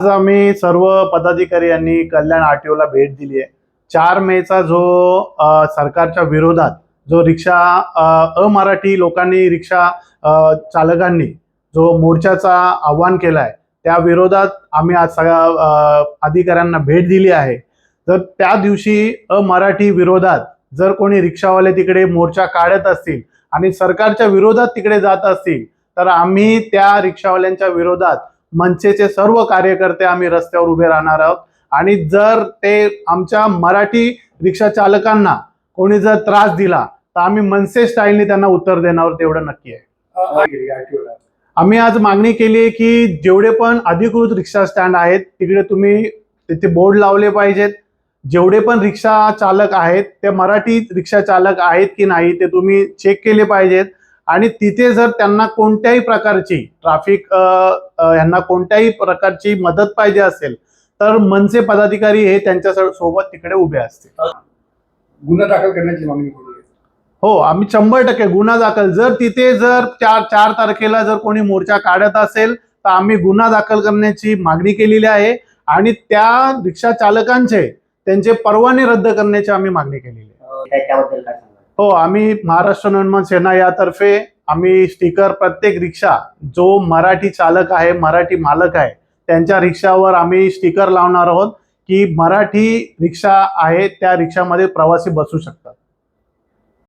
आज आम्ही सर्व पदाधिकारी यांनी कल्याण आरटीओला भेट दिली आहे। 4 मेचा जो सरकारच्या विरोधात जो रिक्षा अमराठी लोकांनी रिक्षा चालकांनी जो मोर्चाचा आव्हान केलाय त्या विरोधात आम्ही आज सगळ्या अधिकाऱ्यांना भेट दिली आहे। तर त्या दिवशी अमराठी विरोधात जर कोणी रिक्षावाले तिकडे मोर्चा काढत असतील आणि सरकारच्या विरोधात तिकडे जात असतील तर आम्ही त्या रिक्षावाल्यांच्या विरोधात मनसेचे सर्व कार्यकर्ते आम्ही रस्त्यावर उभे राहणार आहोत। आणि जर ते आमच्या मराठी रिक्षा चालकांना कोणी जर त्रास दिला तर आम्ही मनसे स्टाईलने त्यांना उत्तर देणार, तेवढं नक्की आहे। आम्ही आज मागणी केली आहे की जेवढे पण अधिकृत रिक्षा स्टँड आहेत तिकडे तुम्ही तिथे बोर्ड लावले पाहिजेत। जेवढे पण रिक्षा चालक आहेत ते मराठी रिक्षा चालक आहेत की नाही ते तुम्ही चेक केले पाहिजेत। आणि तिथे जर त्यांना कोणत्याही प्रकारची ट्रॅफिक यांना कोणत्याही प्रकारची मदत पाहिजे असेल तर मनसे पदाधिकारी हे त्यांच्या सोबत तिकडे उभे असतील। गुन्हा दाखल करण्याची मागणी केली आहे। हो, आम्ही 100% गुन्हा दाखल, जर तिथे जर 4 तारखेला जर कोणी मोर्चा काढत असेल तर आम्ही गुन्हा दाखल करण्याची मागणी केलेली आहे। आणि त्या रिक्षा चालकांचे त्यांचे परवाने रद्द करण्याची आम्ही मागणी केलेली आहे। हो, आम्ही महाराष्ट्र नवनिर्माण सेना यातर्फे आम्ही स्टिकर प्रत्येक रिक्षा जो मराठी चालक आहे मराठी मालक आहे त्यांच्या रिक्षावर आम्ही स्टिकर लावणार आहोत की मराठी रिक्षा आहे त्या रिक्षामध्ये प्रवासी बसू शकतात।